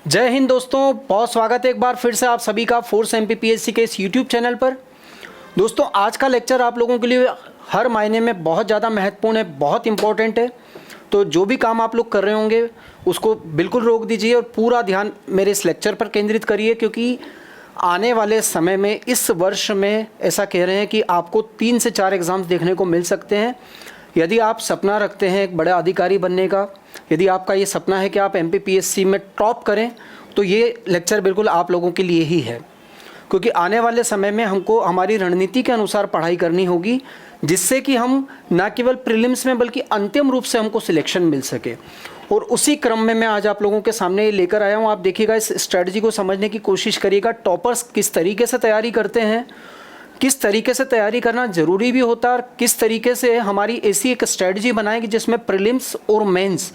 जय हिंद दोस्तों, बहुत स्वागत है एक बार फिर से आप सभी का फोर्स एमपीपीएससी के इस यूट्यूब चैनल पर। दोस्तों आज का लेक्चर आप लोगों के लिए हर मायने में बहुत ज़्यादा महत्वपूर्ण है, बहुत इंपॉर्टेंट है। तो जो भी काम आप लोग कर रहे होंगे उसको बिल्कुल रोक दीजिए और पूरा ध्यान मेरे इस लेक्चर पर केंद्रित करिए, क्योंकि आने वाले समय में इस वर्ष में ऐसा कह रहे हैं कि आपको 3 से 4 एग्ज़ाम्स देखने को मिल सकते हैं। यदि आप सपना रखते हैं एक बड़ा अधिकारी बनने का, यदि आपका ये सपना है कि आप एमपीपीएससी में टॉप करें, तो ये लेक्चर बिल्कुल आप लोगों के लिए ही है। क्योंकि आने वाले समय में हमको हमारी रणनीति के अनुसार पढ़ाई करनी होगी, जिससे कि हम न केवल प्रीलिम्स में बल्कि अंतिम रूप से हमको सिलेक्शन मिल सके। और उसी क्रम में मैं आज आप लोगों के सामने ये लेकर आया हूँ। आप देखिएगा, इस स्ट्रेटजी को समझने की कोशिश करिएगा। टॉपर्स किस तरीके से तैयारी करते हैं, किस तरीके से तैयारी करना ज़रूरी भी होता है, और किस तरीके से हमारी ऐसी एक स्ट्रेटजी बनाएगी जिसमें प्रीलिम्स और मेंस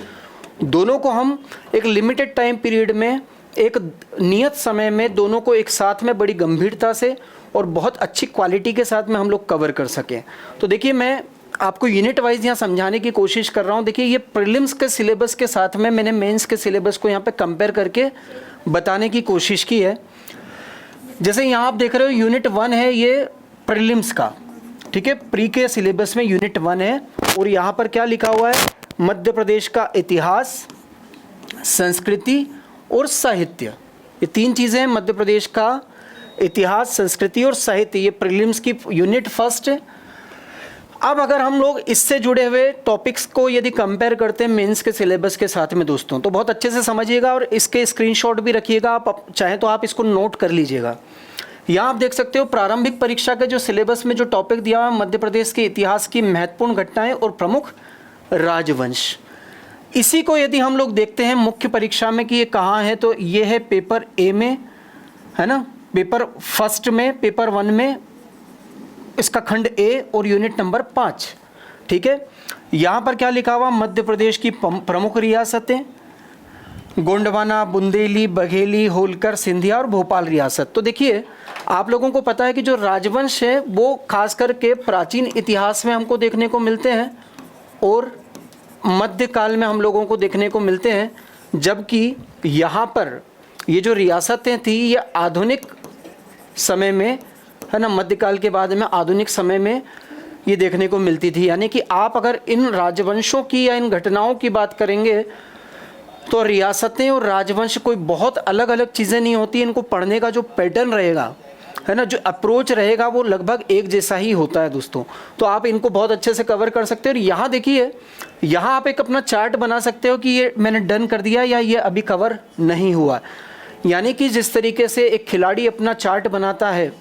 दोनों को हम एक लिमिटेड टाइम पीरियड में, एक नियत समय में दोनों को एक साथ में बड़ी गंभीरता से और बहुत अच्छी क्वालिटी के साथ में हम लोग कवर कर सकें। तो देखिए, मैं आपको यूनिट वाइज यहाँ समझाने की कोशिश कर रहा हूँ। देखिए, ये प्रीलिम्स के सिलेबस के साथ में मैंने मेंस के सिलेबस को यहाँ पे कंपेयर करके बताने की कोशिश की है। जैसे यहाँ आप देख रहे हो, यूनिट 1 है ये प्रीलिम्स का, ठीक है। प्री के सिलेबस में यूनिट 1 है और यहाँ पर क्या लिखा हुआ है, मध्य प्रदेश का इतिहास, संस्कृति और साहित्य। ये 3 चीज़ें हैं, मध्य प्रदेश का इतिहास, संस्कृति और साहित्य। ये प्रीलिम्स की यूनिट 1 है। अब अगर हम लोग इससे जुड़े हुए टॉपिक्स को यदि कंपेयर करते हैं मेंस के सिलेबस के साथ में दोस्तों, तो बहुत अच्छे से समझिएगा और इसके स्क्रीनशॉट भी रखिएगा। आप चाहें तो आप इसको नोट कर लीजिएगा। यहाँ आप देख सकते हो, प्रारंभिक परीक्षा के जो सिलेबस में जो टॉपिक दिया हुआ है, मध्य प्रदेश के इतिहास की महत्वपूर्ण घटनाएं और प्रमुख राजवंश। इसी को यदि हम लोग देखते हैं मुख्य परीक्षा में कि ये कहाँ है, तो ये है पेपर ए में, है ना, पेपर 1 में, पेपर 1 में इसका खंड ए और यूनिट नंबर 5, ठीक है। यहाँ पर क्या लिखा हुआ, मध्य प्रदेश की प्रमुख रियासतें, गोंडवाना, बुंदेली, बघेली, होलकर, सिंधिया और भोपाल रियासत। तो देखिए, आप लोगों को पता है कि जो राजवंश है वो खास करके प्राचीन इतिहास में हमको देखने को मिलते हैं और मध्यकाल में हम लोगों को देखने को मिलते हैं, जबकि यहाँ पर ये जो रियासतें थी ये आधुनिक समय में, है ना, मध्यकाल के बाद में आधुनिक समय में ये देखने को मिलती थी। यानी कि आप अगर इन राजवंशों की या इन घटनाओं की बात करेंगे तो रियासतें और राजवंश कोई बहुत अलग अलग चीज़ें नहीं होती। इनको पढ़ने का जो पैटर्न रहेगा, है ना, जो अप्रोच रहेगा, वो लगभग एक जैसा ही होता है दोस्तों। तो आप इनको बहुत अच्छे से कवर कर सकते हो। और यहाँ देखिए, यहाँ आप एक अपना चार्ट बना सकते हो कि ये मैंने डन कर दिया या ये अभी कवर नहीं हुआ। यानी कि जिस तरीके से एक खिलाड़ी अपना चार्ट बनाता है,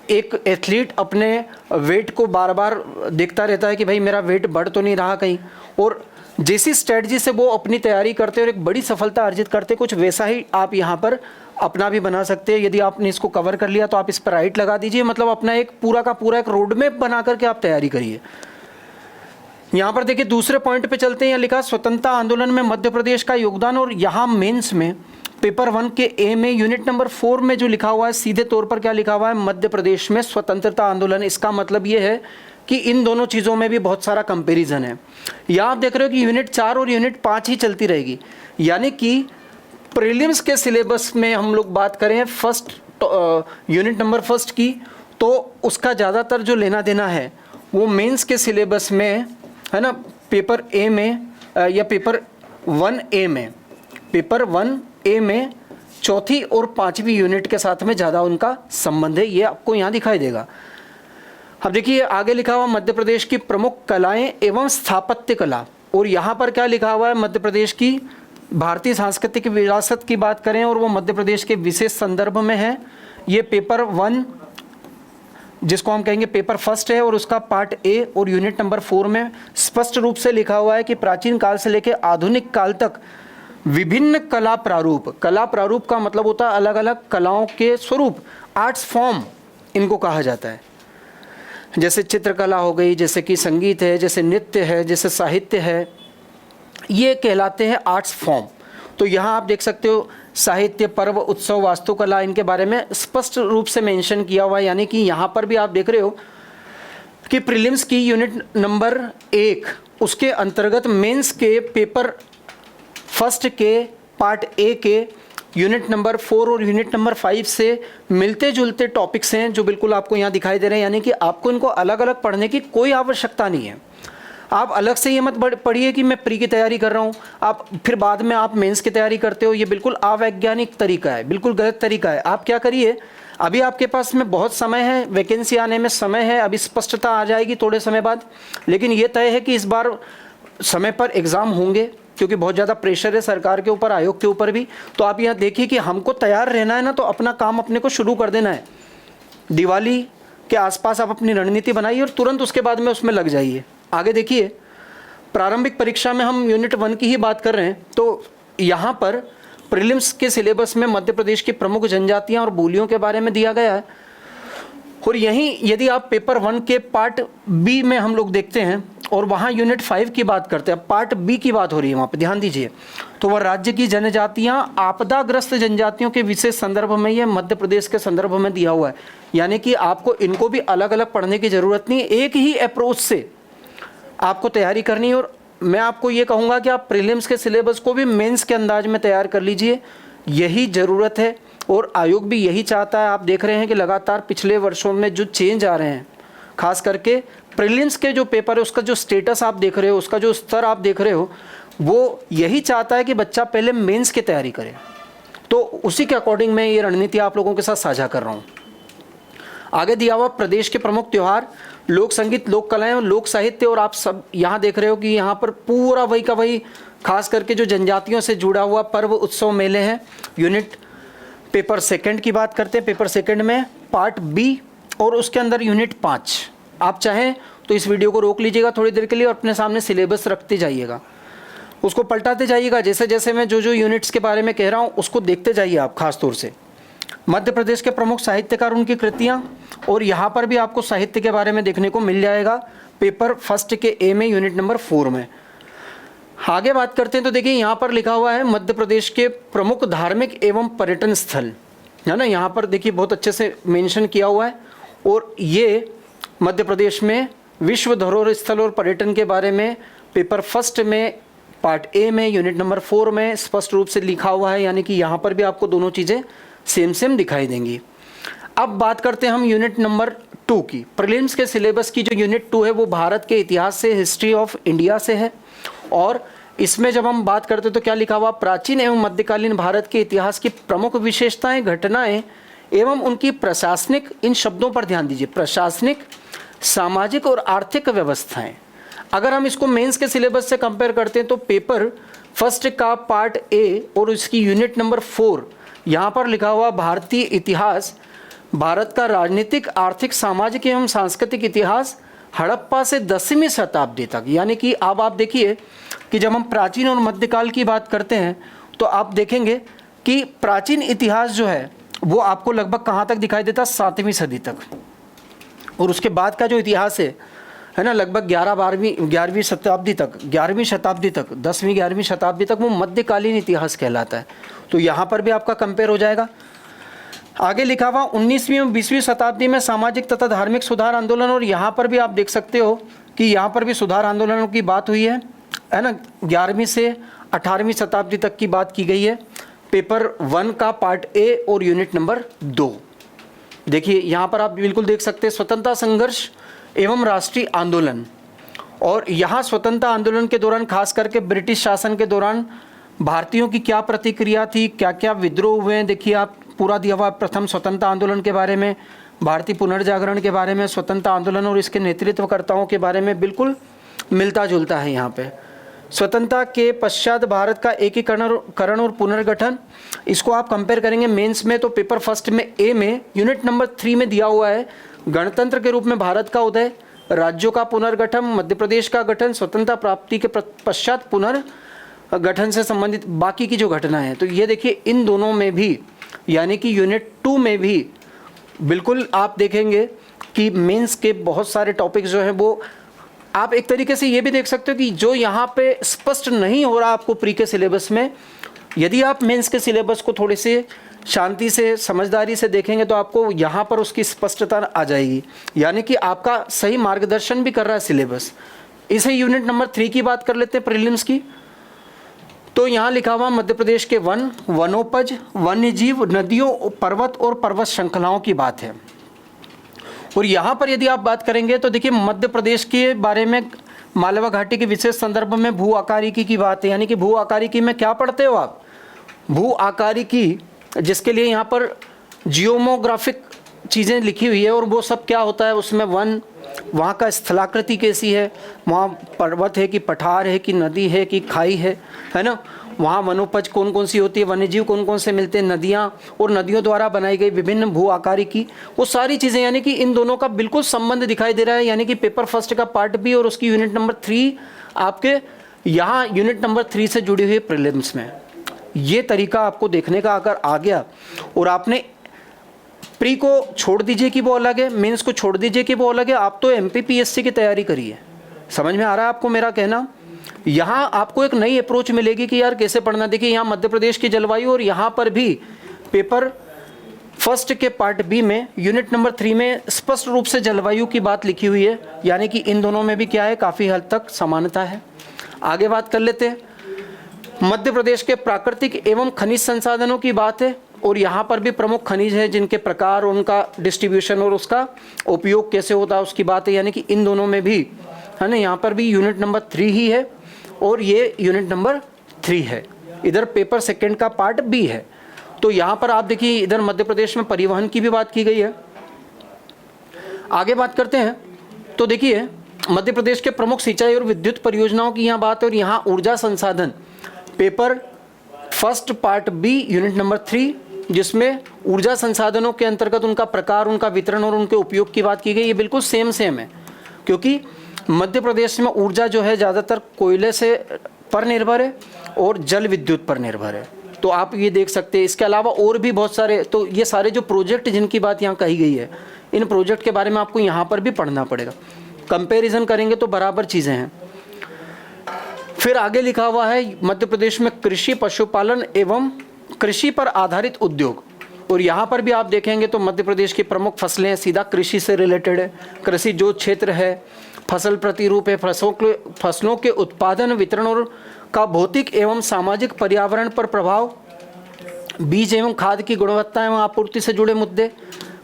एक एथलीट अपने वेट को बार बार देखता रहता है कि भाई मेरा वेट बढ़ तो नहीं रहा कहीं, और जैसी स्ट्रेटजी से वो अपनी तैयारी करते और एक बड़ी सफलता अर्जित करते, कुछ वैसा ही आप यहाँ पर अपना भी बना सकते हैं। यदि आपने इसको कवर कर लिया तो आप इस पर राइट लगा दीजिए, मतलब अपना एक पूरा का पूरा एक रोड मैप बना करके आप तैयारी करिए। यहाँ पर देखिए, दूसरे पॉइंट पे चलते हैं। यहाँ लिखा, स्वतंत्रता आंदोलन में मध्य प्रदेश का योगदान। और यहाँ मेंस में पेपर 1 के ए में यूनिट नंबर 4 में जो लिखा हुआ है, सीधे तौर पर क्या लिखा हुआ है, मध्य प्रदेश में स्वतंत्रता आंदोलन। इसका मतलब ये है कि इन दोनों चीज़ों में भी बहुत सारा कंपैरिजन है। यहाँ आप देख रहे हो कि यूनिट 4 और यूनिट 5 ही चलती रहेगी। यानी कि प्रीलिम्स के सिलेबस में हम लोग बात करें यूनिट नंबर 1 की, तो उसका ज़्यादातर जो लेना देना है वो मेंस के सिलेबस में, है ना, पेपर ए में या पेपर 1A में, पेपर 1A में चौथी और 5वीं यूनिट के साथ में ज़्यादा उनका संबंध है। ये आपको यहाँ दिखाई देगा। अब देखिए, आगे लिखा हुआ मध्य प्रदेश की प्रमुख कलाएं एवं स्थापत्य कला। और यहाँ पर क्या लिखा हुआ है, मध्य प्रदेश की भारतीय सांस्कृतिक विरासत की बात करें और वो मध्य प्रदेश के विशेष संदर्भ में है। ये पेपर 1, जिसको हम कहेंगे पेपर 1 है, और उसका पार्ट ए और यूनिट नंबर 4 में स्पष्ट रूप से लिखा हुआ है कि प्राचीन काल से लेकर आधुनिक काल तक विभिन्न कला प्रारूप का मतलब होता है अलग अलग कलाओं के स्वरूप, आर्ट्स फॉर्म इनको कहा जाता है। जैसे चित्रकला हो गई, जैसे कि संगीत है, जैसे नृत्य है, जैसे साहित्य है, ये कहलाते हैं आर्ट्स फॉर्म। तो यहाँ आप देख सकते हो, साहित्य, पर्व, उत्सव, वास्तुकला, इनके बारे में स्पष्ट रूप से मेंशन किया हुआ है। यानी कि यहाँ पर भी आप देख रहे हो कि प्रीलिम्स की यूनिट नंबर 1 उसके अंतर्गत मेंस के पेपर 1 के पार्ट ए के यूनिट नंबर 4 और यूनिट नंबर 5 से मिलते जुलते टॉपिक्स हैं जो बिल्कुल आपको यहाँ दिखाई दे रहे हैं, यानी कि आपको इनको अलग अलग पढ़ने की कोई आवश्यकता नहीं है। आप अलग से ये मत पढ़िए कि मैं प्री की तैयारी कर रहा हूँ, आप फिर बाद में आप मेंस की तैयारी करते हो। ये बिल्कुल अवैज्ञानिक तरीका है, बिल्कुल गलत तरीका है। आप क्या करिए, अभी आपके पास में बहुत समय है, वैकेंसी आने में समय है, अभी स्पष्टता आ जाएगी थोड़े समय बाद। लेकिन ये तय है कि इस बार समय पर एग्ज़ाम होंगे, क्योंकि बहुत ज़्यादा प्रेशर है सरकार के ऊपर, आयोग के ऊपर भी। तो आप यहाँ देखिए कि हमको तैयार रहना है ना, तो अपना काम अपने को शुरू कर देना है। दिवाली के आसपास आप अपनी रणनीति बनाइए और तुरंत उसके बाद में उसमें लग जाइए। आगे देखिए, प्रारंभिक परीक्षा में हम यूनिट 1 की ही बात कर रहे हैं, तो यहाँ पर प्रीलिम्स के सिलेबस में मध्य प्रदेश की प्रमुख जनजातियाँ और बोलियों के बारे में दिया गया है। और यहीं यदि आप पेपर 1 के पार्ट बी में हम लोग देखते हैं और वहाँ यूनिट 5 की बात करते हैं, पार्ट बी की बात हो रही है वहाँ पे, ध्यान दीजिए। तो वह राज्य की जनजातियाँ, आपदाग्रस्त जनजातियों के विशेष संदर्भ में, ये मध्य प्रदेश के संदर्भ में दिया हुआ है। यानी कि आपको इनको भी अलग अलग पढ़ने की ज़रूरत नहीं है, एक ही अप्रोच से आपको तैयारी करनी है। और मैं आपको ये कहूँगा कि आप प्रीलिम्स के सिलेबस को भी मेंस के अंदाज में तैयार कर लीजिए, यही ज़रूरत है और आयोग भी यही चाहता है। आप देख रहे हैं कि लगातार पिछले वर्षों में जो चेंज आ रहे हैं, खास करके प्रीलिम्स के जो पेपर है उसका जो स्टेटस आप देख रहे हो, उसका जो स्तर आप देख रहे हो, वो यही चाहता है कि बच्चा पहले मेंस की तैयारी करे। तो उसी के अकॉर्डिंग मैं ये रणनीति आप लोगों के साथ साझा कर रहा हूँ। आगे दिया हुआ प्रदेश के प्रमुख त्यौहार, लोक संगीत, लोक कलाएं और लोक साहित्य। और आप सब यहाँ देख रहे हो कि यहाँ पर पूरा वही का वही, खास करके जो जनजातियों से जुड़ा हुआ पर्व, उत्सव, मेले हैं। यूनिट पेपर 2 की बात करते हैं, पेपर 2 में पार्ट बी और उसके अंदर यूनिट 5। आप चाहें तो इस वीडियो को रोक लीजिएगा थोड़ी देर के लिए और अपने सामने सिलेबस रखते जाइएगा, उसको पलटाते जाइएगा। जैसे जैसे मैं जो यूनिट्स के बारे में कह रहा हूँ उसको देखते जाइए आप। खास तौर से मध्य प्रदेश के प्रमुख साहित्यकार, उनकी कृतियाँ, और यहाँ पर भी आपको साहित्य के बारे में देखने को मिल जाएगा पेपर 1 के ए में, यूनिट नंबर 4 में। आगे बात करते हैं तो देखिए यहाँ पर लिखा हुआ है मध्य प्रदेश के प्रमुख धार्मिक एवं पर्यटन स्थल, है ना। यहाँ पर देखिए बहुत अच्छे से मेंशन किया हुआ है। और ये मध्य प्रदेश में विश्व धरोहर स्थल और पर्यटन के बारे में पेपर 1 में पार्ट ए में यूनिट नंबर 4 में स्पष्ट रूप से लिखा हुआ है। यानी कि यहाँ पर भी आपको दोनों चीज़ें सेम दिखाई देंगी। अब बात करते हैं हम यूनिट नंबर 2 की। प्रीलिम्स के सिलेबस की जो यूनिट 2 है वो भारत के इतिहास से, हिस्ट्री ऑफ इंडिया से है। और इसमें जब हम बात करते हैं तो क्या लिखा हुआ, प्राचीन एवं मध्यकालीन भारत के इतिहास की प्रमुख विशेषताएं, घटनाएं एवं उनकी प्रशासनिक, इन शब्दों पर ध्यान दीजिए, प्रशासनिक, सामाजिक और आर्थिक व्यवस्थाएं। अगर हम इसको मेंस के सिलेबस से कंपेयर करते हैं तो पेपर 1 का पार्ट ए और उसकी यूनिट नंबर 4, यहाँ पर लिखा हुआ भारतीय इतिहास, भारत का राजनीतिक, आर्थिक, सामाजिक एवं सांस्कृतिक इतिहास हड़प्पा से 10वीं शताब्दी तक। यानी कि अब आप देखिए कि जब हम प्राचीन और मध्यकाल की बात करते हैं तो आप देखेंगे कि प्राचीन इतिहास जो है वो आपको लगभग कहाँ तक दिखाई देता, 7वीं सदी तक। और उसके बाद का जो इतिहास है ना, लगभग 11वीं शताब्दी तक, 11वीं शताब्दी तक, 10वीं 11वीं शताब्दी तक वो मध्यकालीन इतिहास कहलाता है। तो यहाँ पर भी आपका कंपेयर हो जाएगा। आगे लिखा हुआ 19वीं और 20वीं शताब्दी में सामाजिक तथा धार्मिक सुधार आंदोलन, और यहाँ पर भी आप देख सकते हो कि यहाँ पर भी सुधार आंदोलनों की बात हुई है ना। 11वीं से 18वीं शताब्दी तक की बात की गई है। पेपर 1 का पार्ट ए और यूनिट नंबर 2 देखिए, यहाँ पर आप बिल्कुल देख सकते हैं स्वतंत्रता संघर्ष एवं राष्ट्रीय आंदोलन। और यहाँ स्वतंत्रता आंदोलन के दौरान, खास करके ब्रिटिश शासन के दौरान, भारतीयों की क्या प्रतिक्रिया थी, क्या क्या विद्रोह हुए हैं, देखिए आप पूरा दिया हुआ। प्रथम स्वतंत्रता आंदोलन के बारे में, भारतीय पुनर्जागरण के बारे में, स्वतंत्रता आंदोलन और इसके नेतृत्वकर्ताओं के बारे में बिल्कुल मिलता जुलता है यहाँ पे। स्वतंत्रता के पश्चात भारत का एकीकरण और पुनर्गठन, इसको आप कंपेयर करेंगे मेंस में तो पेपर 1 में ए में यूनिट नंबर 3 में दिया हुआ है गणतंत्र के रूप में भारत का उदय, राज्यों का पुनर्गठन, मध्य प्रदेश का गठन, स्वतंत्रता प्राप्ति के पश्चात पुनर्गठन से संबंधित बाकी की जो घटनाएं हैं। तो ये देखिए इन दोनों में भी, यानी कि यूनिट 2 में भी बिल्कुल आप देखेंगे कि मेंस के बहुत सारे टॉपिक्स जो हैं वो आप एक तरीके से ये भी देख सकते हो कि जो यहाँ पे स्पष्ट नहीं हो रहा आपको प्री के सिलेबस में, यदि आप मेंस के सिलेबस को थोड़े से शांति से, समझदारी से देखेंगे तो आपको यहाँ पर उसकी स्पष्टता आ जाएगी। यानी कि आपका सही मार्गदर्शन भी कर रहा है सिलेबस। इसे यूनिट नंबर 3 की बात कर लेते हैं प्रीलिम्स की। तो यहाँ लिखा हुआ मध्य प्रदेश के वन, वनोपज, वन्यजीव, नदियों, पर्वत और पर्वत श्रृंखलाओं की बात है। और यहाँ पर यदि आप बात करेंगे तो देखिए मध्य प्रदेश के बारे में मालवा घाटी के विशेष संदर्भ में भू आकारिकी की बात है। यानी कि भू आकारिकी में क्या पढ़ते हो आप? भू आकारिकी, जिसके लिए यहाँ पर जियोमोग्राफिक चीज़ें लिखी हुई है, और वो सब क्या होता है उसमें, वन, वहाँ का स्थलाकृति कैसी है, वहाँ पर्वत है कि पठार है कि नदी है कि खाई है ना, वहाँ वनोपज कौन कौन सी होती है, वन्यजीव कौन कौन से मिलते हैं, नदियाँ और नदियों द्वारा बनाई गई विभिन्न भू आकारिकी, वो सारी चीज़ें, यानी कि इन दोनों का बिल्कुल संबंध दिखाई दे रहा है। यानी कि पेपर फर्स्ट का पार्ट बी और उसकी यूनिट नंबर 3 आपके यहाँ यूनिट नंबर 3 से जुड़ी हुई प्रीलिम्स में। ये तरीका आपको देखने का अगर आ गया, और आपने प्री को छोड़ दीजिए कि वो अलग है, मेंस को छोड़ दीजिए कि वो अलग है, आप तो एमपीपीएससी की तैयारी करिए। समझ में आ रहा है आपको मेरा कहना? यहाँ आपको एक नई अप्रोच मिलेगी कि यार कैसे पढ़ना। देखिए यहाँ मध्य प्रदेश की जलवायु, और यहाँ पर भी पेपर फर्स्ट के पार्ट बी में यूनिट नंबर 3 में स्पष्ट रूप से जलवायु की बात लिखी हुई है। यानी कि इन दोनों में भी क्या है, काफ़ी हद तक समानता है। आगे बात कर लेते हैं। मध्य प्रदेश के प्राकृतिक एवं खनिज संसाधनों की बात है, और यहाँ पर भी प्रमुख खनिज है जिनके प्रकार, उनका डिस्ट्रीब्यूशन और उसका उपयोग कैसे होता है उसकी बात है। यानी कि इन दोनों में भी है ना, यहाँ पर भी यूनिट नंबर 3 ही है और ये यूनिट नंबर 3 है। इधर पेपर सेकंड का पार्ट बी है। तो यहाँ पर आप देखिए इधर मध्य प्रदेश में परिवहन की भी बात की गई है। आगे बात करते हैं तो देखिए मध्य प्रदेश के प्रमुख सिंचाई और विद्युत परियोजनाओं की यहाँ बात है, और यहाँ ऊर्जा संसाधन paper first part B unit number 3, जिसमें ऊर्जा संसाधनों के अंतर्गत उनका प्रकार, उनका वितरण और उनके उपयोग की बात की गई। ये बिल्कुल सेम है, क्योंकि मध्य प्रदेश में ऊर्जा जो है ज़्यादातर कोयले से पर निर्भर है और जल विद्युत पर निर्भर है। तो आप ये देख सकते हैं। इसके अलावा और भी बहुत सारे, तो ये सारे जो प्रोजेक्ट जिनकी बात यहाँ कही गई है, इन प्रोजेक्ट के बारे में आपको यहाँ पर भी पढ़ना पड़ेगा। कंपैरिजन करेंगे तो बराबर चीज़ें हैं। फिर आगे लिखा हुआ है मध्य प्रदेश में कृषि, पशुपालन एवं कृषि पर आधारित उद्योग, और यहाँ पर भी आप देखेंगे तो मध्य प्रदेश की प्रमुख फसलें सीधा कृषि से रिलेटेड है। कृषि जो क्षेत्र है, फसल प्रतिरूप है, फसलों के उत्पादन, वितरण और का भौतिक एवं सामाजिक पर्यावरण पर प्रभाव, बीज एवं खाद की गुणवत्ता एवं आपूर्ति से जुड़े मुद्दे,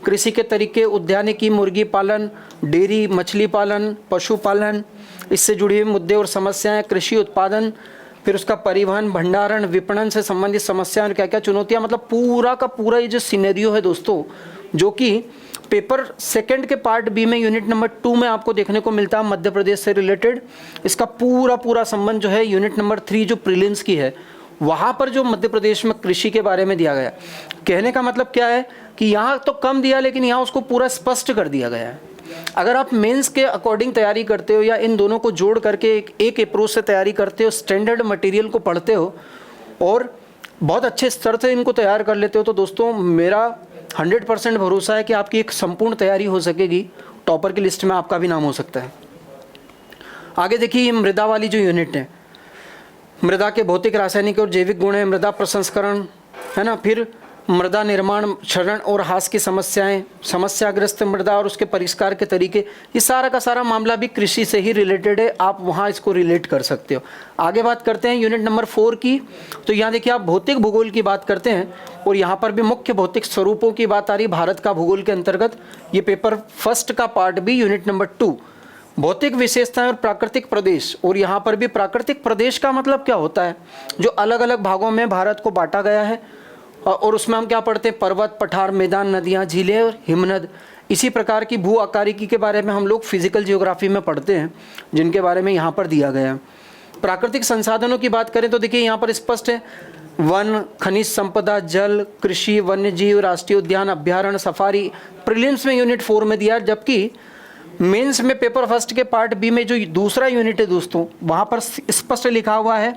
कृषि के तरीके, उद्यानिकी, मुर्गी पालन, डेयरी, मछली पालन, पशुपालन, इससे जुड़े हुए मुद्दे और समस्याएं, कृषि उत्पादन, फिर उसका परिवहन, भंडारण, विपणन से संबंधित समस्याएं और क्या क्या चुनौतियां, मतलब पूरा का पूरा ये जो सिनेरियो है दोस्तों, जो कि पेपर सेकंड के पार्ट बी में यूनिट नंबर 2 में आपको देखने को मिलता है मध्य प्रदेश से रिलेटेड, इसका पूरा संबंध जो है यूनिट नंबर 3 जो प्रीलिम्स की है, वहाँ पर जो मध्य प्रदेश में कृषि के बारे में दिया गया। कहने का मतलब क्या है कि यहाँ तो कम दिया, लेकिन यहाँ उसको पूरा स्पष्ट कर दिया गया है। अगर आप मेंस के अकॉर्डिंग तैयारी करते हो या इन दोनों को जोड़ करके एक अप्रोच से तैयारी करते हो, स्टैंडर्ड मटेरियल को पढ़ते हो और बहुत अच्छे स्तर से इनको तैयार कर लेते हो, तो दोस्तों मेरा 100% भरोसा है कि आपकी एक संपूर्ण तैयारी हो सकेगी, टॉपर की लिस्ट में आपका भी नाम हो सकता है। आगे देखिए ये मृदा वाली जो यूनिट है, मृदा के भौतिक, रासायनिक और जैविक गुण है, मृदा प्रसंस्करण है ना, फिर मृदा निर्माण, क्षरण और ह्रास की समस्याएं, समस्याग्रस्त मृदा और उसके परिष्कार के तरीके, ये सारा का सारा मामला भी कृषि से ही रिलेटेड है, आप वहाँ इसको रिलेट कर सकते हो। आगे बात करते हैं यूनिट नंबर 4 की, तो यहाँ देखिए आप भौतिक भूगोल की बात करते हैं, और यहाँ पर भी मुख्य भौतिक स्वरूपों की बात आ रही भारत का भूगोल के अंतर्गत। ये पेपर फर्स्ट का पार्ट बी यूनिट नंबर 2, भौतिक विशेषताएं और प्राकृतिक प्रदेश, और यहाँ पर भी प्राकृतिक प्रदेश का मतलब क्या होता है, जो अलग अलग भागों में भारत को बांटा गया है, और उसमें हम क्या पढ़ते हैं, पर्वत, पठार, मैदान, नदियाँ, झीलें और हिमनद। इसी प्रकार की भू आकारिकी के बारे में हम लोग फिजिकल जियोग्राफी में पढ़ते हैं, जिनके बारे में यहाँ पर दिया गया है। प्राकृतिक संसाधनों की बात करें तो देखिए यहाँ पर स्पष्ट है, वन, खनिज संपदा, जल, कृषि, वन्यजीव, राष्ट्रीय उद्यान, अभ्यारण्य, सफारी, प्रीलिम्स में यूनिट 4 में दिया, जबकि मेंस में पेपर फर्स्ट के पार्ट बी में जो दूसरा यूनिट है दोस्तों, वहाँ पर स्पष्ट लिखा हुआ है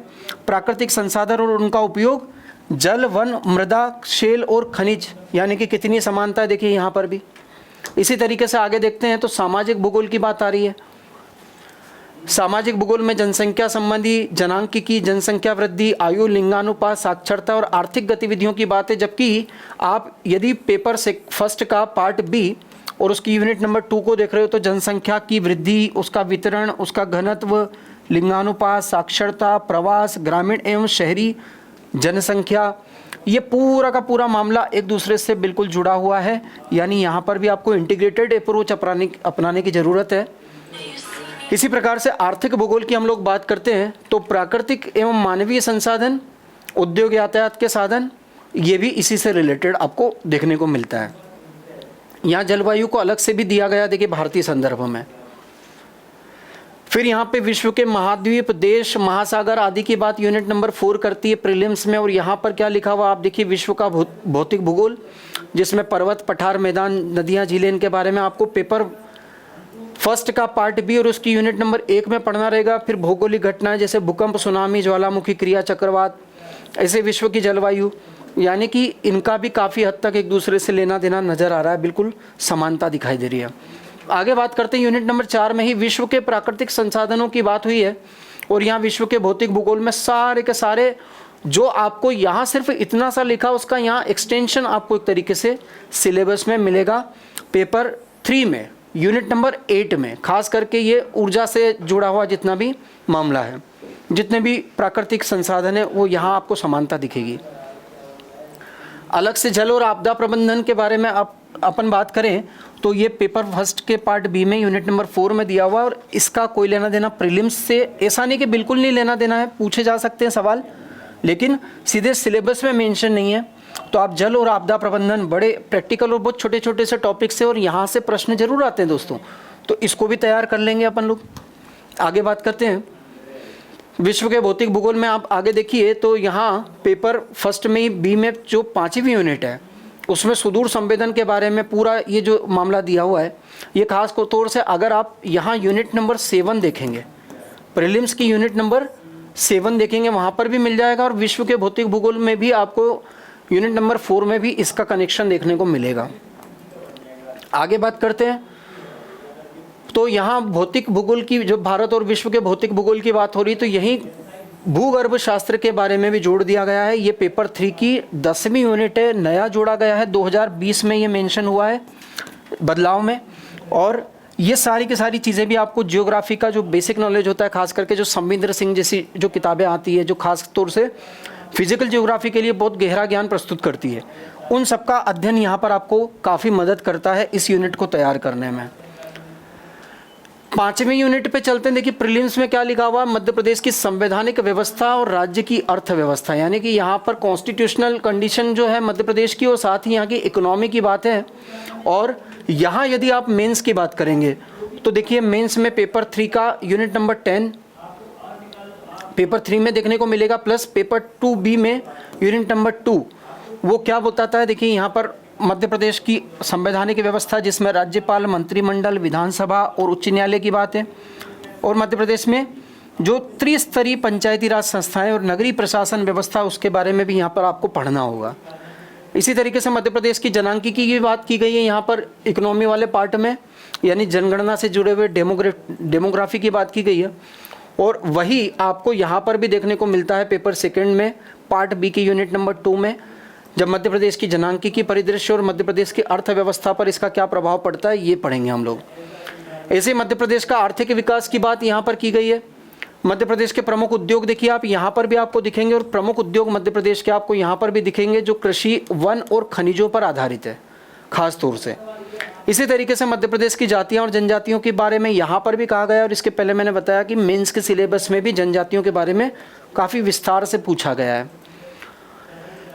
प्राकृतिक संसाधन और उनका उपयोग, जल, वन, मृदा, शेल और खनिज, यानी कि कितनी समानता है देखिए यहाँ पर भी। इसी तरीके से आगे देखते हैं तो सामाजिक भूगोल की बात आ रही है। सामाजिक भूगोल में जनसंख्या संबंधी, जनांकिकी, जनसंख्या वृद्धि, आयु, लिंगानुपात, साक्षरता और आर्थिक गतिविधियों की बात है, जबकि आप यदि पेपर से फर्स्ट का पार्ट बी और उसकी यूनिट नंबर 2 को देख रहे हो तो जनसंख्या की वृद्धि, उसका वितरण, उसका घनत्व, लिंगानुपात, साक्षरता, प्रवास, ग्रामीण एवं शहरी जनसंख्या, ये पूरा का पूरा मामला एक दूसरे से बिल्कुल जुड़ा हुआ है। यानी यहाँ पर भी आपको इंटीग्रेटेड अप्रोच अपनाने की ज़रूरत है। इसी प्रकार से आर्थिक भूगोल की हम लोग बात करते हैं तो प्राकृतिक एवं मानवीय संसाधन, उद्योग यातायात के साधन, ये भी इसी से रिलेटेड आपको देखने को मिलता है। यहाँ जलवायु को अलग से भी दिया गया, देखिए भारतीय संदर्भ में। फिर यहाँ पे विश्व के महाद्वीप, देश, महासागर आदि की बात यूनिट नंबर 4 करती है प्रीलिम्स में। और यहाँ पर क्या लिखा हुआ आप देखिए, विश्व का भौतिक भूगोल, जिसमें पर्वत, पठार, मैदान, नदियाँ, झीलें, इनके बारे में आपको पेपर फर्स्ट का पार्ट बी और उसकी यूनिट नंबर 1 में पढ़ना रहेगा। फिर भौगोलिक घटनाएं जैसे भूकंप, सुनामी, ज्वालामुखी क्रिया, चक्रवात, ऐसे विश्व की जलवायु, यानी कि इनका भी काफ़ी हद तक एक दूसरे से लेना देना नज़र आ रहा है, बिल्कुल समानता दिखाई दे रही है। आगे बात करते हैं, यूनिट नंबर 4 में ही विश्व के प्राकृतिक संसाधनों की बात हुई है। और यहाँ विश्व के भौतिक भूगोल में सारे के सारे जो आपको यहाँ सिर्फ इतना सा लिखा, उसका यहाँ एक्सटेंशन आपको एक तरीके से सिलेबस में मिलेगा पेपर 3 में, यूनिट नंबर 8 में। खास करके ये ऊर्जा से जुड़ा हुआ जितना भी मामला है, जितने भी प्राकृतिक संसाधन है, वो यहाँ आपको समानता दिखेगी। अलग से जल और आपदा प्रबंधन के बारे में अपन बात करें तो ये पेपर फर्स्ट के पार्ट बी में यूनिट नंबर 4 में दिया हुआ है। और इसका कोई लेना देना प्रीलिम्स से, ऐसा नहीं कि बिल्कुल नहीं लेना देना है, पूछे जा सकते हैं सवाल, लेकिन सीधे सिलेबस में मेंशन नहीं है। तो आप जल और आपदा प्रबंधन बड़े प्रैक्टिकल और बहुत छोटे छोटे से टॉपिक से, और यहाँ से प्रश्न जरूर आते हैं दोस्तों, तो इसको भी तैयार कर लेंगे अपन लोग। आगे बात करते हैं विश्व के भौतिक भूगोल में। आप आगे देखिए तो यहाँ पेपर फर्स्ट में ही बी में जो 5वीं यूनिट है, उसमें सुदूर संवेदन के बारे में पूरा ये जो मामला दिया हुआ है, ये खास तौर से अगर आप यहाँ यूनिट नंबर 7 देखेंगे, प्रीलिम्स की यूनिट नंबर 7 देखेंगे, वहाँ पर भी मिल जाएगा। और विश्व के भौतिक भूगोल में भी आपको यूनिट नंबर 4 में भी इसका कनेक्शन देखने को मिलेगा। आगे बात करते हैं तो यहाँ भौतिक भूगोल की, जो भारत और विश्व के भौतिक भूगोल की बात हो रही, तो यहीं भूगर्भ शास्त्र के बारे में भी जोड़ दिया गया है। ये पेपर 3 की 10वीं यूनिट है, नया जोड़ा गया है, 2020 में ये मेंशन हुआ है बदलाव में। और ये सारी की सारी चीज़ें भी आपको जियोग्राफी का जो बेसिक नॉलेज होता है, खास करके जो संविंदर सिंह जैसी जो किताबें आती है, जो खास तौर से फिजिकल जियोग्राफी के लिए बहुत गहरा ज्ञान प्रस्तुत करती है, उन सबका अध्ययन यहाँ पर आपको काफ़ी मदद करता है इस यूनिट को तैयार करने में। 5वीं यूनिट पे चलते हैं। देखिए प्रीलिम्स में क्या लिखा हुआ, मध्य प्रदेश की संवैधानिक व्यवस्था और राज्य की अर्थव्यवस्था, यानी कि यहाँ पर कॉन्स्टिट्यूशनल कंडीशन जो है मध्य प्रदेश की, और साथ ही यहाँ की इकोनॉमी की बात है। और यहाँ यदि आप मेंस की बात करेंगे तो देखिए मेंस में पेपर 3 का यूनिट नंबर 10 पेपर 3 में देखने को मिलेगा, प्लस पेपर 2B में यूनिट नंबर 2 वो क्या बताता है। देखिए यहाँ पर मध्य प्रदेश की संवैधानिक व्यवस्था, जिसमें राज्यपाल, मंत्रिमंडल, विधानसभा और उच्च न्यायालय की बात है। और मध्य प्रदेश में जो त्रिस्तरीय पंचायती राज संस्थाएं और नगरीय प्रशासन व्यवस्था, उसके बारे में भी यहाँ पर आपको पढ़ना होगा। इसी तरीके से मध्य प्रदेश की जनांकिकी की बात की गई है यहाँ पर इकोनॉमी वाले पार्ट में, यानी जनगणना से जुड़े हुए डेमोग्राफी की बात की गई है। और वही आपको यहाँ पर भी देखने को मिलता है पेपर 2 में पार्ट बी की यूनिट नंबर 2 में, जब मध्य प्रदेश की जनांकिकी परिदृश्य और मध्य प्रदेश की अर्थव्यवस्था पर इसका क्या प्रभाव पड़ता है, ये पढ़ेंगे हम लोग। ऐसे मध्य प्रदेश का आर्थिक विकास की बात यहाँ पर की गई है। मध्य प्रदेश के प्रमुख उद्योग देखिए आप यहाँ पर भी आपको दिखेंगे, और प्रमुख उद्योग मध्य प्रदेश के आपको यहाँ पर भी दिखेंगे जो कृषि, वन और खनिजों पर आधारित है खास तौर से। इसी तरीके से मध्य प्रदेश की जातियाँ और जनजातियों के बारे में यहाँ पर भी कहा गया, और इसके पहले मैंने बताया कि मेंस के सिलेबस में भी जनजातियों के बारे में काफ़ी विस्तार से पूछा गया है।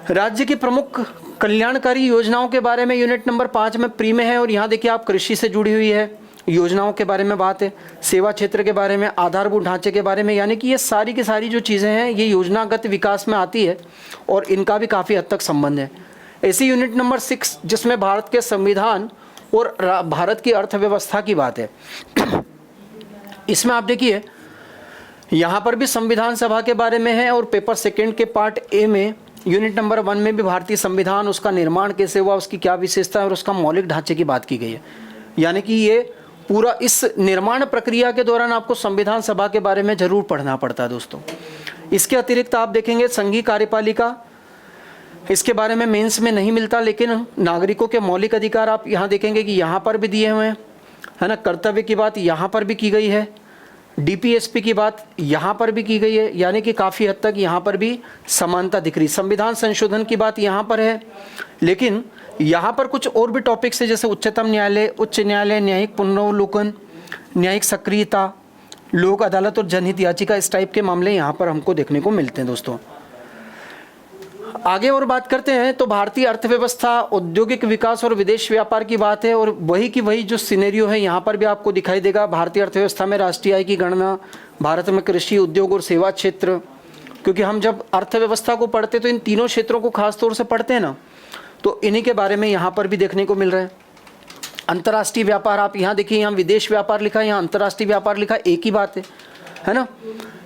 राज्य की प्रमुख कल्याणकारी योजनाओं के बारे में यूनिट नंबर 5 में प्री में है, और यहाँ देखिए आप कृषि से जुड़ी हुई है योजनाओं के बारे में बात है, सेवा क्षेत्र के बारे में, आधारभूत ढांचे के बारे में, यानी कि ये सारी की सारी जो चीज़ें हैं ये योजनागत विकास में आती है और इनका भी काफ़ी हद तक संबंध है। ऐसी यूनिट नंबर 6 जिसमें भारत के संविधान और भारत की अर्थव्यवस्था की बात है, इसमें आप देखिए यहाँ पर भी संविधान सभा के बारे में है, और पेपर 2 के पार्ट ए में यूनिट नंबर 1 में भी भारतीय संविधान, उसका निर्माण कैसे हुआ, उसकी क्या विशेषता है और उसका मौलिक ढांचे की बात की गई है। यानी कि ये पूरा इस निर्माण प्रक्रिया के दौरान आपको संविधान सभा के बारे में जरूर पढ़ना पड़ता है दोस्तों। इसके अतिरिक्त आप देखेंगे संघीय कार्यपालिका, इसके बारे में मेंस में नहीं मिलता, लेकिन नागरिकों के मौलिक अधिकार आप यहाँ देखेंगे कि यहाँ पर भी दिए हुए हैं, है ना। कर्तव्य की बात यहाँ पर भी की गई है, डीपीएसपी की बात यहाँ पर भी की गई है, यानी कि काफ़ी हद तक यहाँ पर भी समानता दिख रही। संविधान संशोधन की बात यहाँ पर है, लेकिन यहाँ पर कुछ और भी टॉपिक्स है, जैसे उच्चतम न्यायालय, उच्च न्यायालय, न्यायिक पुनरावलोकन, न्यायिक सक्रियता, लोक अदालत और जनहित याचिका, इस टाइप के मामले यहाँ पर हमको देखने को मिलते हैं दोस्तों। आगे और बात करते हैं तो भारतीय अर्थव्यवस्था, औद्योगिक विकास और विदेश व्यापार की बात है, और वही की वही जो सिनेरियो है यहाँ पर भी आपको दिखाई देगा। भारतीय अर्थव्यवस्था में राष्ट्रीय आय की गणना, भारत में कृषि, उद्योग और सेवा क्षेत्र, क्योंकि हम जब अर्थव्यवस्था को पढ़ते तो इन तीनों क्षेत्रों को खास तौर से पढ़ते हैं ना, तो इन्हीं के बारे में यहाँ पर भी देखने को मिल रहा है। अंतर्राष्ट्रीय व्यापार, आप यहाँ देखिए, यहाँ विदेश व्यापार लिखा है, यहाँ अंतर्राष्ट्रीय व्यापार लिखा, एक ही बात है ना।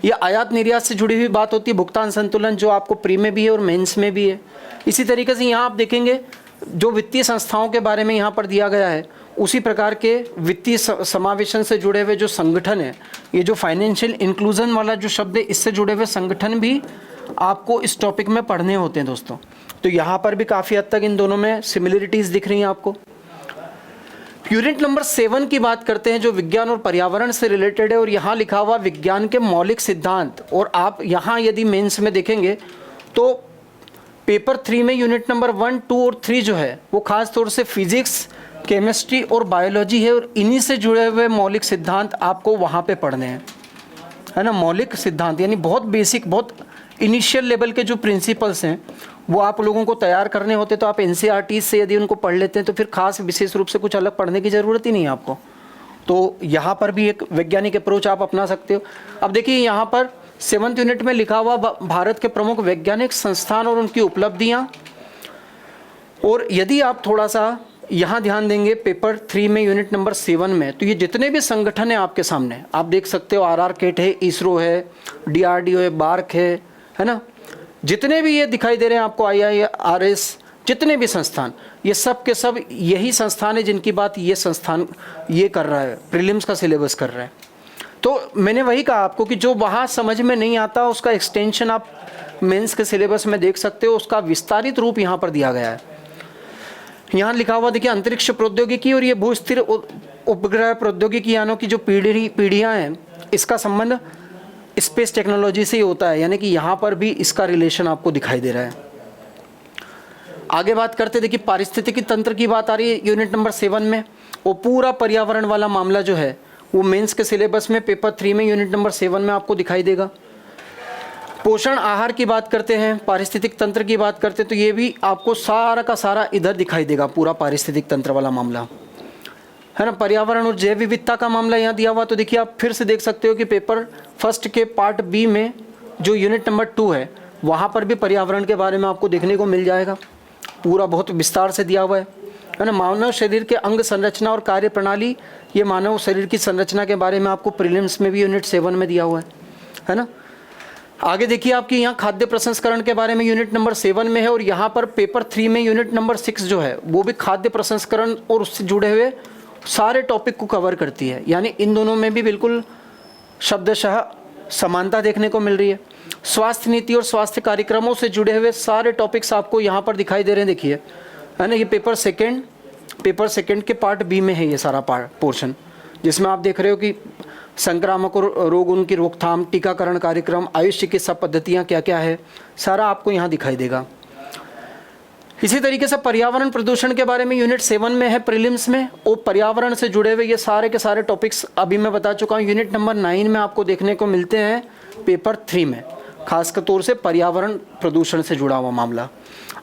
ये आयात निर्यात से जुड़ी हुई बात होती है, भुगतान संतुलन, जो आपको प्री में भी है और मेंस में भी है। इसी तरीके से यहाँ आप देखेंगे जो वित्तीय संस्थाओं के बारे में यहाँ पर दिया गया है, उसी प्रकार के वित्तीय समावेशन से जुड़े हुए जो संगठन है, ये जो फाइनेंशियल इंक्लूजन वाला जो शब्द है, इससे जुड़े हुए संगठन भी आपको इस टॉपिक में पढ़ने होते हैं दोस्तों। तो यहाँ पर भी काफ़ी हद तक इन दोनों में सिमिलरिटीज़ दिख रही हैं आपको। यूनिट नंबर 7 की बात करते हैं, जो विज्ञान और पर्यावरण से रिलेटेड है, और यहाँ लिखा हुआ विज्ञान के मौलिक सिद्धांत। और आप यहाँ यदि मेंस में देखेंगे तो पेपर 3 में यूनिट नंबर 1, 2 और 3 जो है वो खास तौर से फिजिक्स, केमिस्ट्री और बायोलॉजी है, और इन्हीं से जुड़े हुए मौलिक सिद्धांत आपको वहाँ पे पढ़ने हैं, है ना। मौलिक सिद्धांत यानी बहुत बेसिक, बहुत इनिशियल लेवल के जो प्रिंसिपल्स हैं वो आप लोगों को तैयार करने होते। तो आप एनसीईआरटी से यदि उनको पढ़ लेते हैं तो फिर खास विशेष रूप से कुछ अलग पढ़ने की ज़रूरत ही नहीं है आपको। तो यहाँ पर भी एक वैज्ञानिक अप्रोच आप अपना सकते हो। अब देखिए यहाँ पर 7th यूनिट में लिखा हुआ भारत के प्रमुख वैज्ञानिक संस्थान और उनकी उपलब्धियाँ, और यदि आप थोड़ा सा यहाँ ध्यान देंगे पेपर 3 में यूनिट नंबर 7 में, तो ये जितने भी संगठन हैं आपके सामने आप देख सकते हो, RRCAT है, इसरो है, DRDO है, बार्क है ना, जितने भी ये दिखाई दे रहे हैं आपको, IIRS, जितने भी संस्थान, ये सब के सब यही संस्थान है जिनकी बात ये संस्थान ये कर रहा है, प्रीलिम्स का सिलेबस कर रहा है। तो मैंने वही कहा आपको कि जो वहाँ समझ में नहीं आता उसका एक्सटेंशन आप मेंस के सिलेबस में देख सकते हो, उसका विस्तारित रूप यहाँ पर दिया गया है। यहाँ लिखा हुआ देखिए अंतरिक्ष प्रौद्योगिकी और ये भूस्थिर उपग्रह प्रौद्योगिकी यानों की जो पीढ़ियाँ हैं, इसका संबंध स्पेस टेक्नोलॉजी से ही होता है, यानी कि यहाँ पर भी इसका रिलेशन आपको दिखाई दे रहा है। आगे बात करते देखिए पारिस्थितिकी तंत्र की बात आ रही है यूनिट नंबर 7 में, वो पूरा पर्यावरण वाला मामला जो है वो मेंस के सिलेबस में पेपर 3 में यूनिट नंबर 7 में आपको दिखाई देगा। पोषण आहार की बात करते हैं, पारिस्थितिक तंत्र की बात करते हैं, तो ये भी आपको सारा का सारा इधर दिखाई देगा, पूरा पारिस्थितिक तंत्र वाला मामला, है ना। पर्यावरण और जैव विविधता का मामला यहाँ दिया हुआ, तो देखिए आप फिर से देख सकते हो कि पेपर 1 के पार्ट बी में जो यूनिट नंबर 2 है वहाँ पर भी पर्यावरण के बारे में आपको देखने को मिल जाएगा, पूरा बहुत विस्तार से दिया हुआ है ना। मानव शरीर के अंग संरचना और कार्य प्रणाली, ये मानव शरीर की संरचना के बारे में आपको प्रीलिम्स में भी यूनिट 7 में दिया हुआ है ना। आगे देखिए आपकी यहाँ खाद्य प्रसंस्करण के बारे में यूनिट नंबर 7 में है, और यहाँ पर पेपर 3 में यूनिट नंबर 6 जो है वो भी खाद्य प्रसंस्करण और उससे जुड़े हुए सारे टॉपिक को कवर करती है, यानी इन दोनों में भी बिल्कुल शब्दशः समानता देखने को मिल रही है। स्वास्थ्य नीति और स्वास्थ्य कार्यक्रमों से जुड़े हुए सारे टॉपिक्स आपको यहाँ पर दिखाई दे रहे हैं, देखिए, है ना। ये पेपर सेकंड के पार्ट बी में है ये सारा पोर्शन, जिसमें आप देख रहे हो कि संक्रामक रोग, उनकी रोकथाम, टीकाकरण कार्यक्रम, आयुष चिकित्सा पद्धतियाँ क्या क्या है, सारा आपको यहाँ दिखाई देगा। इसी तरीके से पर्यावरण प्रदूषण के बारे में यूनिट 7 में है प्रीलिम्स में, और पर्यावरण से जुड़े हुए ये सारे के सारे टॉपिक्स अभी मैं बता चुका हूँ। यूनिट नंबर 9 में आपको देखने को मिलते हैं पेपर 3 में, खासकर तौर से पर्यावरण प्रदूषण से जुड़ा हुआ मामला।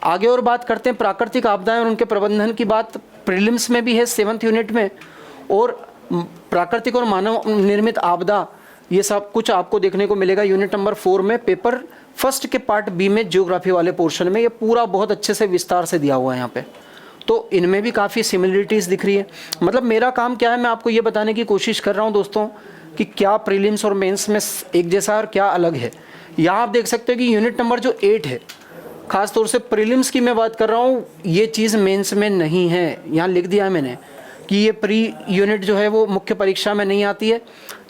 आगे और बात करते हैं प्राकृतिक आपदाएं और उनके प्रबंधन की बात, प्रीलिम्स में भी है 7th यूनिट में, और प्राकृतिक और मानव निर्मित आपदा, ये सब कुछ आपको देखने को मिलेगा यूनिट नंबर 4 में, पेपर 1 के पार्ट बी में ज्योग्राफी वाले पोर्शन में। ये पूरा बहुत अच्छे से विस्तार से दिया हुआ है यहाँ पे, तो इनमें भी काफ़ी सिमिलरिटीज़ दिख रही है। मतलब मेरा काम क्या है, मैं आपको ये बताने की कोशिश कर रहा हूँ दोस्तों कि क्या प्रीलिम्स और मेंस में एक जैसा और क्या अलग है। यहाँ आप देख सकते हो कि यूनिट नंबर जो 8 है, खास तौर से प्रीलिम्स की मैं बात कर रहा हूँ, ये चीज़ मेंस में नहीं है। यहाँ लिख दिया है मैंने कि ये प्री यूनिट जो है वो मुख्य परीक्षा में नहीं आती है,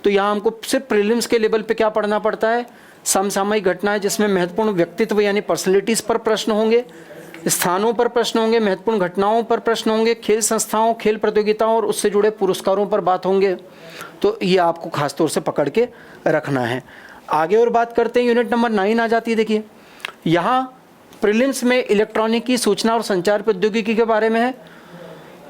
तो यहाँ हमको सिर्फ प्रीलिम्स के लेवल पे क्या पढ़ना पड़ता है, समसामयिक घटनाएं जिसमें महत्वपूर्ण व्यक्तित्व यानी पर्सनैलिटीज़ पर प्रश्न होंगे, स्थानों पर प्रश्न होंगे, महत्वपूर्ण घटनाओं पर प्रश्न होंगे, खेल संस्थाओं, खेल प्रतियोगिताओं और उससे जुड़े पुरस्कारों पर बात होंगे। तो ये आपको खास तौर से पकड़ के रखना है। आगे और बात करते हैं, यूनिट नंबर 9 आ जाती है। देखिए यहाँ प्रीलिम्स में इलेक्ट्रॉनिकी, सूचना और संचार प्रौद्योगिकी के बारे में है,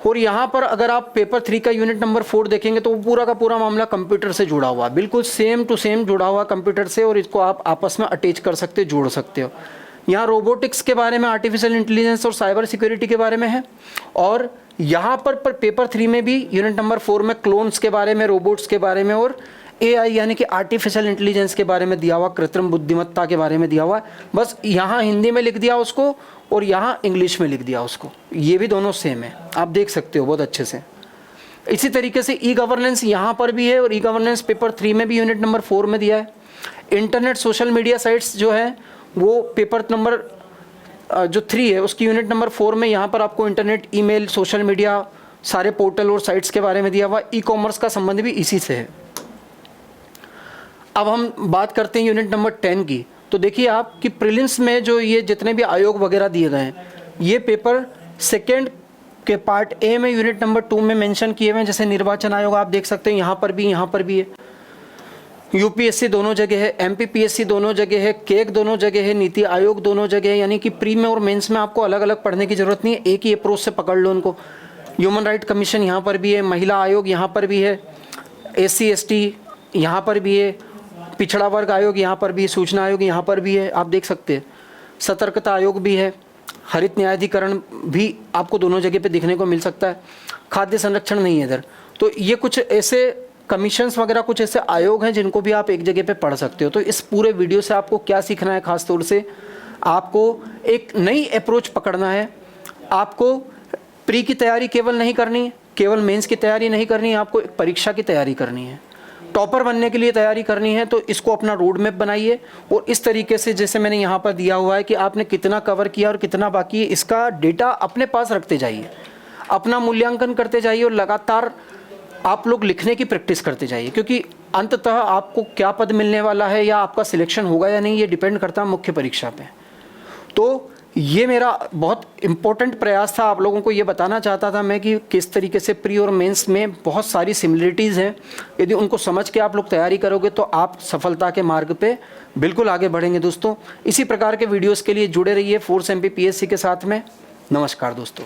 और यहाँ पर अगर आप पेपर 3 का यूनिट नंबर 4 देखेंगे तो वो पूरा का पूरा मामला कंप्यूटर से जुड़ा हुआ, बिल्कुल सेम टू सेम जुड़ा हुआ कंप्यूटर से, और इसको आप आपस में अटैच कर सकते हो, जोड़ सकते हो। यहाँ रोबोटिक्स के बारे में, आर्टिफिशियल इंटेलिजेंस और साइबर सिक्योरिटी के बारे में है। और यहाँ पर पेपर 3 में भी यूनिट नंबर 4 में क्लोन्स के बारे में, रोबोट्स के बारे में और AI यानी कि आर्टिफिशियल इंटेलिजेंस के बारे में दिया हुआ, कृत्रिम बुद्धिमत्ता के बारे में दिया हुआ। बस यहाँ हिंदी में लिख दिया उसको और यहाँ इंग्लिश में लिख दिया उसको, ये भी दोनों सेम है, आप देख सकते हो बहुत अच्छे से। इसी तरीके से ई गवर्नेंस यहाँ पर भी है, और ई गवर्नेंस पेपर 3 में भी यूनिट नंबर 4 में दिया है। इंटरनेट सोशल मीडिया साइट्स जो है वो पेपर नंबर जो 3 है उसकी यूनिट नंबर 4 में यहाँ पर आपको इंटरनेट, ईमेल, सोशल मीडिया, सारे पोर्टल और साइट्स के बारे में दिया हुआ। ई कॉमर्स का संबंध भी इसी से है। अब हम बात करते हैं यूनिट नंबर 10 की। तो देखिए आप कि प्रीलिम्स में जो ये जितने भी आयोग वगैरह दिए गए हैं, ये पेपर 2 के पार्ट ए में यूनिट नंबर 2 में मेंशन किए हुए हैं। जैसे निर्वाचन आयोग आप देख सकते हैं, यहाँ पर भी है। यूपीएससी दोनों जगह है, एमपीपीएससी दोनों जगह है, केक दोनों जगह है, नीति आयोग दोनों जगह है। यानी कि प्री में और मेंस में आपको अलग अलग पढ़ने की जरूरत नहीं है, एक ही अप्रोच से पकड़ लो उनको। ह्यूमन राइट कमीशन यहाँ पर भी है, महिला आयोग यहाँ पर भी है, SC ST यहाँ पर भी है, पिछड़ा वर्ग आयोग यहाँ पर भी है, सूचना आयोग यहाँ पर भी है, आप देख सकते हैं। सतर्कता आयोग भी है, हरित न्यायाधिकरण भी आपको दोनों जगह पे दिखने को मिल सकता है। खाद्य संरक्षण नहीं है इधर। तो ये कुछ ऐसे कमीशंस वगैरह, कुछ ऐसे आयोग हैं जिनको भी आप एक जगह पे पढ़ सकते हो। तो इस पूरे वीडियो से आपको क्या सीखना है, खास तौर से आपको एक नई अप्रोच पकड़ना है। आपको प्री की तैयारी केवल नहीं करनी है, केवल मेंस की तैयारी नहीं करनी है, आपको एक परीक्षा की तैयारी करनी है, टॉपर बनने के लिए तैयारी करनी है। तो इसको अपना रोड मैप बनाइए, और इस तरीके से जैसे मैंने यहाँ पर दिया हुआ है कि आपने कितना कवर किया और कितना बाकी है, इसका डेटा अपने पास रखते जाइए, अपना मूल्यांकन करते जाइए, और लगातार आप लोग लिखने की प्रैक्टिस करते जाइए। क्योंकि अंततः आपको क्या पद मिलने वाला है या आपका सिलेक्शन होगा या नहीं, ये डिपेंड करता है मुख्य परीक्षा पे। तो ये मेरा बहुत इम्पोर्टेंट प्रयास था, आप लोगों को ये बताना चाहता था मैं कि किस तरीके से प्री और मेंस में बहुत सारी सिमिलरिटीज़ हैं। यदि उनको समझ के आप लोग तैयारी करोगे तो आप सफलता के मार्ग पे बिल्कुल आगे बढ़ेंगे। दोस्तों इसी प्रकार के वीडियोस के लिए जुड़े रहिए फोर्स MP PSC के साथ में। नमस्कार दोस्तों।